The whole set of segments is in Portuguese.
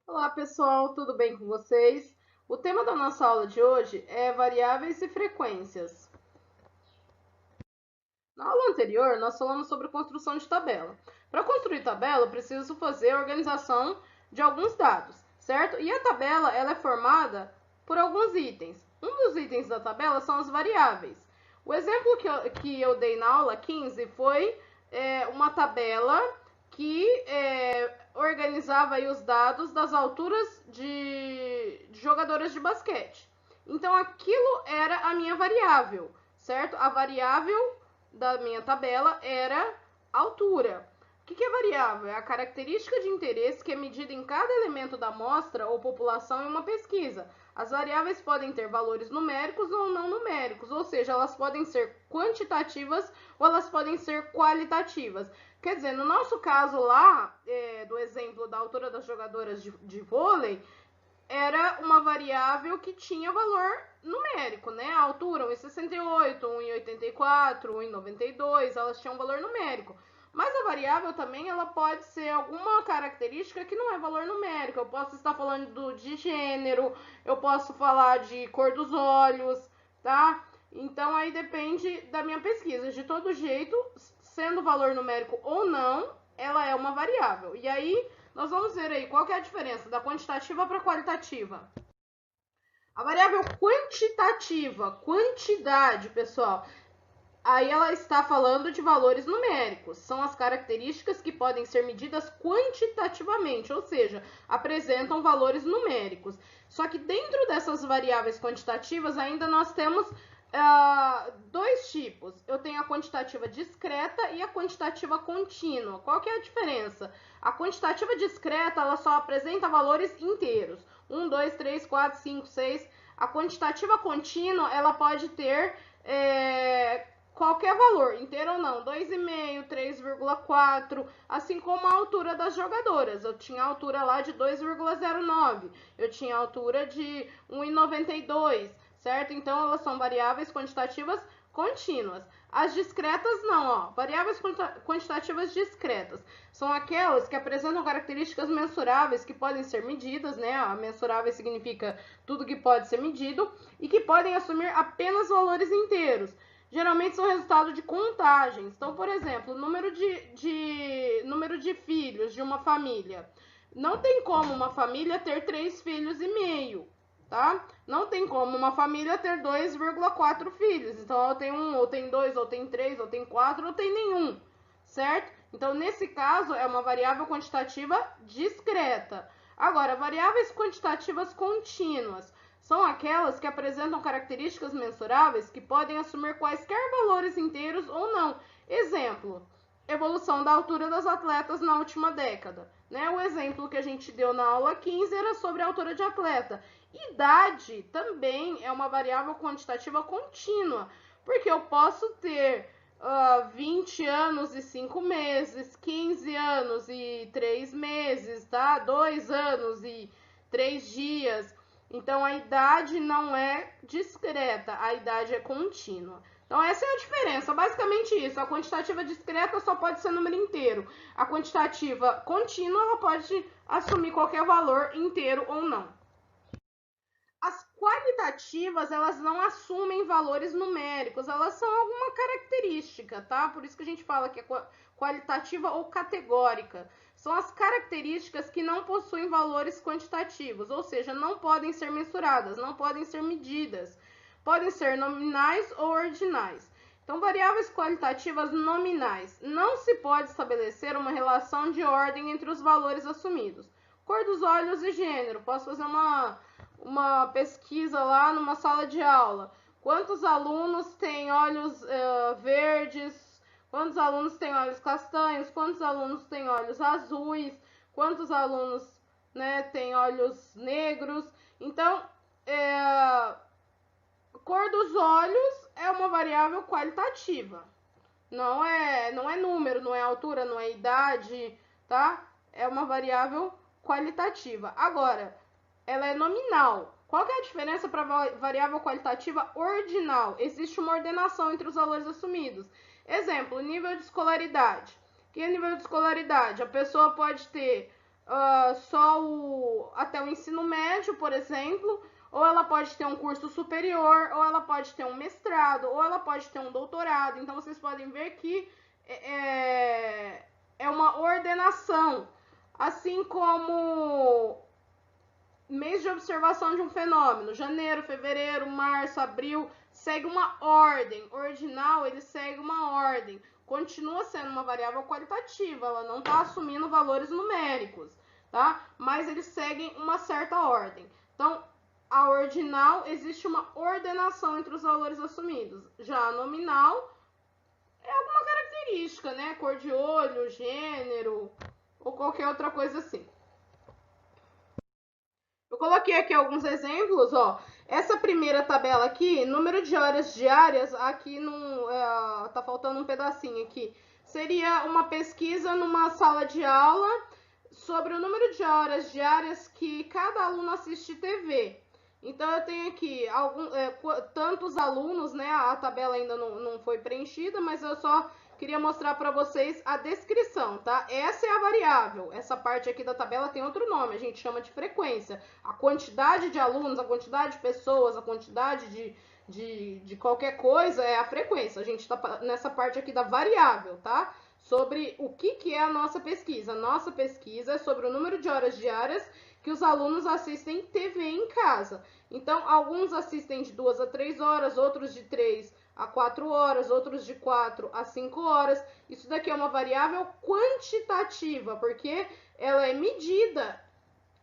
Olá pessoal, tudo bem com vocês? O tema da nossa aula de hoje é variáveis e frequências. Na aula anterior, nós falamos sobre construção de tabela. Para construir tabela, eu preciso fazer a organização de alguns dados, certo? E a tabela ela é formada por alguns itens. Um dos itens da tabela são as variáveis. O exemplo que eu dei na aula 15 foi uma tabela que organizava aí os dados das alturas de jogadoras de basquete. Então, aquilo era a minha variável, certo? A variável da minha tabela era altura. O que é variável? É a característica de interesse que é medida em cada elemento da amostra ou população em uma pesquisa. As variáveis podem ter valores numéricos ou não numéricos, ou seja, elas podem ser quantitativas ou elas podem ser qualitativas. Quer dizer, no nosso caso lá, do exemplo da altura das jogadoras de vôlei, era uma variável que tinha valor numérico, né? A altura, 1,68, 1,84, 1,92, elas tinham valor numérico. Mas a variável também ela pode ser alguma característica que não é valor numérico. Eu posso estar falando de gênero, eu posso falar de cor dos olhos, tá? Então aí depende da minha pesquisa. De todo jeito, sendo valor numérico ou não, ela é uma variável. E aí nós vamos ver aí qual que é a diferença da quantitativa para a qualitativa. A variável quantitativa, quantidade, pessoal, aí ela está falando de valores numéricos. São as características que podem ser medidas quantitativamente, ou seja, apresentam valores numéricos. Só que dentro dessas variáveis quantitativas ainda nós temos dois tipos. Eu tenho a quantitativa discreta e a quantitativa contínua. Qual que é a diferença? A quantitativa discreta ela só apresenta valores inteiros. 1, 2, 3, 4, 5, 6. A quantitativa contínua ela pode ter qualquer valor, inteiro ou não, 2,5, 3,4, assim como a altura das jogadoras. Eu tinha a altura lá de 2,09, eu tinha a altura de 1,92, certo? Então elas são variáveis quantitativas contínuas. As discretas não, ó. Variáveis quantitativas discretas são aquelas que apresentam características mensuráveis que podem ser medidas, né? A mensurável significa tudo que pode ser medido e que podem assumir apenas valores inteiros. Geralmente são resultado de contagens. Então, por exemplo, número de filhos de uma família. Não tem como uma família ter 3 filhos e meio, tá? Não tem como uma família ter 2,4 filhos. Então, ou tem um, ou tem dois, ou tem três, ou tem quatro, ou tem nenhum, certo? Então, nesse caso, é uma variável quantitativa discreta. Agora, variáveis quantitativas contínuas são aquelas que apresentam características mensuráveis que podem assumir quaisquer valores inteiros ou não. Exemplo, evolução da altura das atletas na última década. Né? O exemplo que a gente deu na aula 15 era sobre a altura de atleta. Idade também é uma variável quantitativa contínua, porque eu posso ter 20 anos e 5 meses, 15 anos e 3 meses, tá? 2 anos e 3 dias. Então, a idade não é discreta, a idade é contínua. Então, essa é a diferença. Basicamente isso. A quantitativa discreta só pode ser número inteiro. A quantitativa contínua, ela pode assumir qualquer valor inteiro ou não. As qualitativas, elas não assumem valores numéricos, elas são alguma característica, tá? Por isso que a gente fala que é qualitativa ou categórica. São as características que não possuem valores quantitativos, ou seja, não podem ser mensuradas, não podem ser medidas. Podem ser nominais ou ordinais. Então, variáveis qualitativas nominais. Não se pode estabelecer uma relação de ordem entre os valores assumidos. Cor dos olhos e gênero. Posso fazer uma pesquisa lá numa sala de aula. Quantos alunos têm olhos verdes? Quantos alunos têm olhos castanhos? Quantos alunos têm olhos azuis? Quantos alunos, né, têm olhos negros? Então, cor dos olhos é uma variável qualitativa. Não é número, não é altura, não é idade, tá? É uma variável qualitativa. Agora, ela é nominal. Qual que é a diferença para variável qualitativa ordinal? Existe uma ordenação entre os valores assumidos. Exemplo, nível de escolaridade. Que é nível de escolaridade? A pessoa pode ter só até o ensino médio, por exemplo, ou ela pode ter um curso superior, ou ela pode ter um mestrado, ou ela pode ter um doutorado. Então, vocês podem ver que é uma ordenação, assim como mês de observação de um fenômeno, janeiro, fevereiro, março, abril, segue uma ordem. Ordinal, ele segue uma ordem. Continua sendo uma variável qualitativa, ela não está assumindo valores numéricos, tá? Mas eles seguem uma certa ordem. Então, a ordinal, existe uma ordenação entre os valores assumidos. Já a nominal é alguma característica, né? Cor de olho, gênero ou qualquer outra coisa assim. Eu coloquei aqui alguns exemplos, ó. Essa primeira tabela aqui, número de horas diárias, aqui tá faltando um pedacinho aqui. Seria uma pesquisa numa sala de aula sobre o número de horas diárias que cada aluno assiste TV. Então, eu tenho aqui tantos alunos, né? A tabela ainda não foi preenchida, mas eu só queria mostrar para vocês a descrição, tá? Essa é a variável. Essa parte aqui da tabela tem outro nome, a gente chama de frequência. A quantidade de alunos, a quantidade de pessoas, a quantidade de qualquer coisa é a frequência. A gente tá nessa parte aqui da variável, tá? Sobre o que é a nossa pesquisa. A nossa pesquisa é sobre o número de horas diárias que os alunos assistem TV em casa. Então, alguns assistem de 2 a 3 horas, outros de 3 a 4 horas, outros de 4 a 5 horas. Isso daqui é uma variável quantitativa, porque ela é medida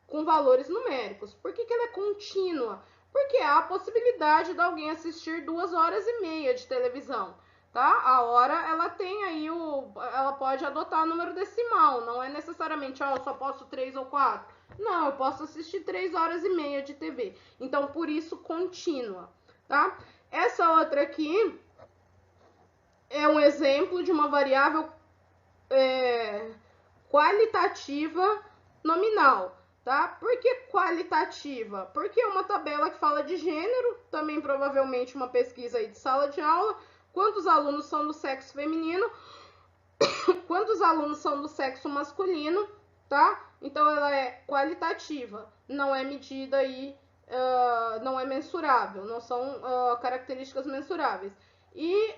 com valores numéricos. Por que ela é contínua? Porque há a possibilidade de alguém assistir 2 horas e meia de televisão, tá? A hora, ela tem aí ela pode adotar o número decimal, não é necessariamente, eu só posso 3 ou 4. Não, eu posso assistir 3 horas e meia de TV. Então, por isso, contínua, tá? Essa outra aqui é um exemplo de uma variável qualitativa nominal, tá? Por que qualitativa? Porque é uma tabela que fala de gênero, também provavelmente uma pesquisa aí de sala de aula, quantos alunos são do sexo feminino, quantos alunos são do sexo masculino, tá? Então, ela é qualitativa, não é medida aí, não é mensurável, não são características mensuráveis. E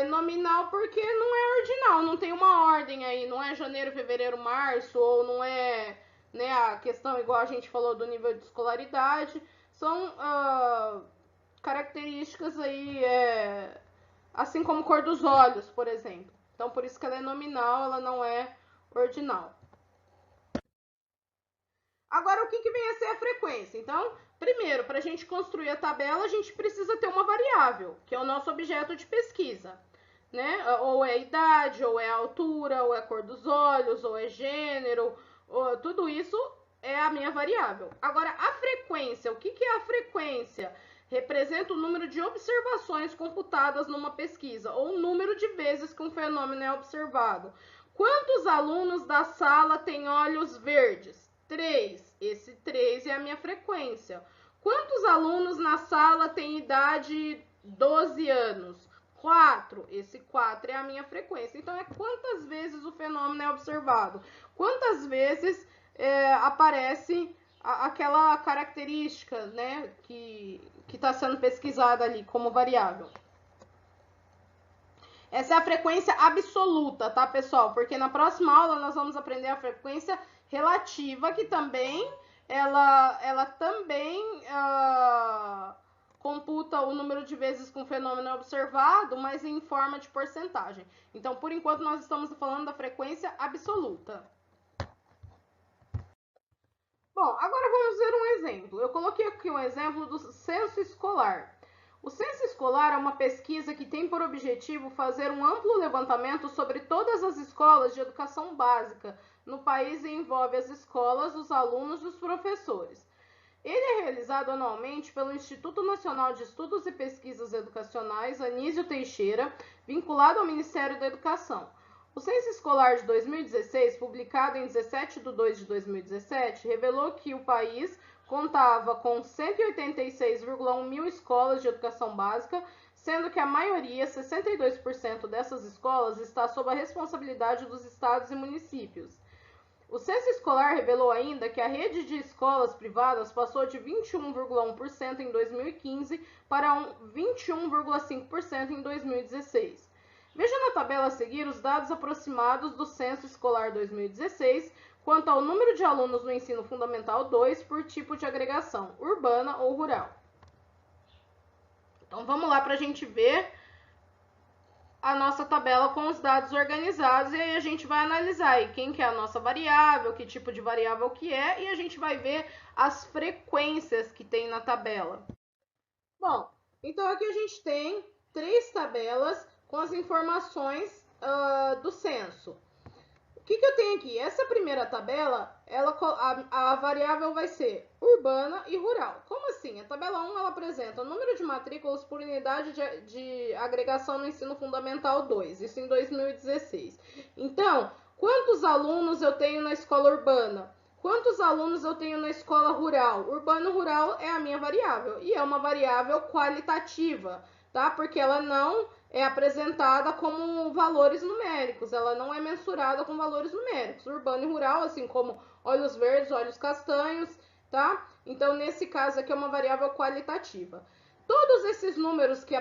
nominal porque não é ordinal, não tem uma ordem aí, não é janeiro, fevereiro, março, ou não é, né, a questão igual a gente falou do nível de escolaridade, são características aí, assim como cor dos olhos, por exemplo. Então, por isso que ela é nominal, ela não é ordinal. Agora, o que vem a ser a frequência? Então, primeiro, para a gente construir a tabela, a gente precisa ter uma variável, que é o nosso objeto de pesquisa, né? Ou é idade, ou é altura, ou é cor dos olhos, ou é gênero, tudo isso é a minha variável. Agora, a frequência, o que é a frequência? Representa o número de observações computadas numa pesquisa, ou o número de vezes que um fenômeno é observado. Quantos alunos da sala têm olhos verdes? 3. Esse 3 é a minha frequência. Quantos alunos na sala têm idade 12 anos? 4. Esse 4 é a minha frequência. Então, é quantas vezes o fenômeno é observado. Quantas vezes aparece aquela característica, né, que está sendo pesquisada ali como variável. Essa é a frequência absoluta, tá, pessoal? Porque na próxima aula nós vamos aprender a frequência relativa, que também ela também computa o número de vezes que um fenômeno é observado, mas em forma de porcentagem. Então, por enquanto, nós estamos falando da frequência absoluta. Bom, agora vamos ver um exemplo. Eu coloquei aqui um exemplo do censo escolar. O censo escolar é uma pesquisa que tem por objetivo fazer um amplo levantamento sobre todas as escolas de educação básica no país e envolve as escolas, os alunos e os professores. Ele é realizado anualmente pelo Instituto Nacional de Estudos e Pesquisas Educacionais, Anísio Teixeira, vinculado ao Ministério da Educação. O Censo Escolar de 2016, publicado em 17 de 2 de 2017, revelou que o país contava com 186,1 mil escolas de educação básica, sendo que a maioria, 62% dessas escolas, está sob a responsabilidade dos estados e municípios. O censo escolar revelou ainda que a rede de escolas privadas passou de 21,1% em 2015 para 21,5% em 2016. Veja na tabela a seguir os dados aproximados do Censo Escolar 2016 quanto ao número de alunos no ensino fundamental 2 por tipo de agregação, urbana ou rural. Então vamos lá para a gente ver a nossa tabela com os dados organizados e aí a gente vai analisar aí quem que é a nossa variável, que tipo de variável que é, e a gente vai ver as frequências que tem na tabela. Bom, então aqui a gente tem 3 tabelas com as informações do censo. O que eu tenho aqui? Essa primeira tabela, a variável vai ser urbana e rural. Como assim? A tabela 1 ela apresenta o número de matrículas por unidade de agregação no ensino fundamental 2, isso em 2016. Então, quantos alunos eu tenho na escola urbana? Quantos alunos eu tenho na escola rural? Urbano e rural é a minha variável, e é uma variável qualitativa, tá? Porque ela não é apresentada como valores numéricos, ela não é mensurada com valores numéricos. Urbano e rural, assim como olhos verdes, olhos castanhos, tá? Então, nesse caso aqui é uma variável qualitativa. Todos esses números que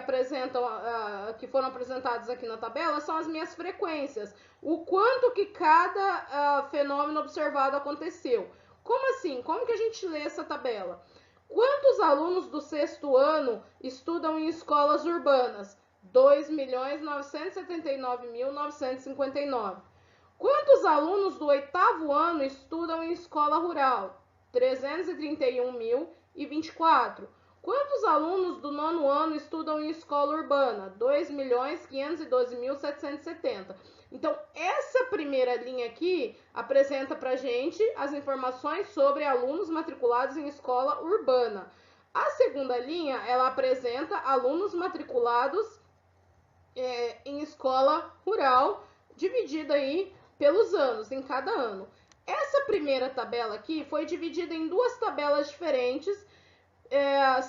que foram apresentados aqui na tabela são as minhas frequências. O quanto que cada fenômeno observado aconteceu. Como assim? Como que a gente lê essa tabela? Quantos alunos do 6º ano estudam em escolas urbanas? 2.979.959. Quantos alunos do 8º ano estudam em escola rural? 331.024. Quantos alunos do 9º ano estudam em escola urbana? 2.512.770. Então, essa primeira linha aqui apresenta para a gente as informações sobre alunos matriculados em escola urbana. A segunda linha, ela apresenta alunos matriculados em escola rural, dividida aí pelos anos, em cada ano. Essa primeira tabela aqui foi dividida em 2 tabelas diferentes,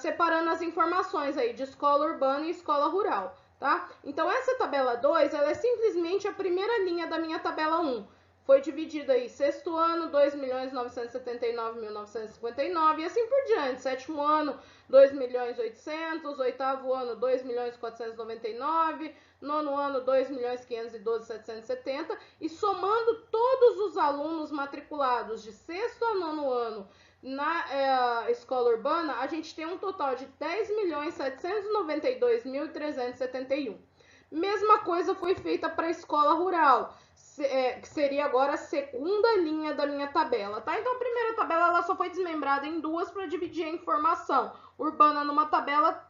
separando as informações aí de escola urbana e escola rural, tá? Então, essa tabela 2, ela é simplesmente a primeira linha da minha tabela 1. Foi dividida aí, 6º ano, 2.979.959 e assim por diante. 7º ano, 2.800.000, 8º ano, 2.499.000, 9º ano, 2.512.770 e somando todos os alunos matriculados de 6º a 9º ano na escola urbana, a gente tem um total de 10.792.371. Mesma coisa foi feita para a escola rural, que seria agora a segunda linha da minha tabela, tá? Então a primeira tabela ela só foi desmembrada em 2 para dividir a informação urbana numa tabela,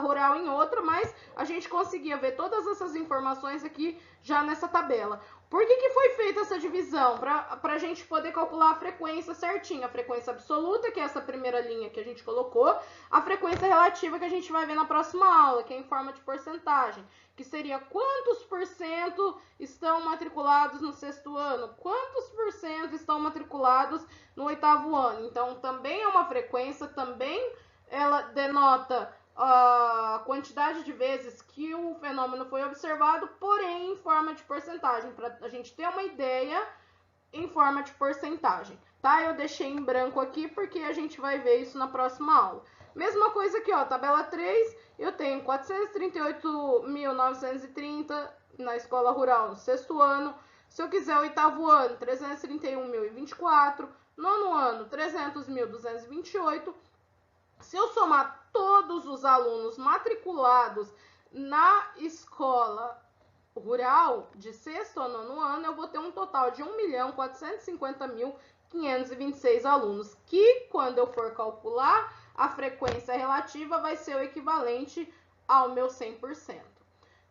rural em outra, mas a gente conseguia ver todas essas informações aqui já nessa tabela. Por que foi feita essa divisão? Para a gente poder calcular a frequência certinha. A frequência absoluta, que é essa primeira linha que a gente colocou, a frequência relativa que a gente vai ver na próxima aula, que é em forma de porcentagem, que seria quantos por cento estão matriculados no 6º ano, quantos por cento estão matriculados no 8º ano. Então, também é uma frequência, também ela denota a quantidade de vezes que o fenômeno foi observado, porém em forma de porcentagem, para a gente ter uma ideia em forma de porcentagem, tá? Eu deixei em branco aqui porque a gente vai ver isso na próxima aula. Mesma coisa aqui, ó, tabela 3, eu tenho 438.930 na escola rural no 6º ano. Se eu quiser o 8º ano, 331.024, 9º ano, 300.228. Se eu somar todos os alunos matriculados na escola rural de 6º a 9º ano, eu vou ter um total de 1.450.526 alunos, que quando eu for calcular a frequência relativa vai ser o equivalente ao meu 100%.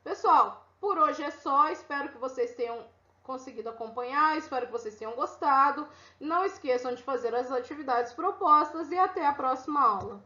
Pessoal, por hoje é só, espero que vocês tenham conseguido acompanhar, espero que vocês tenham gostado. Não esqueçam de fazer as atividades propostas e até a próxima aula.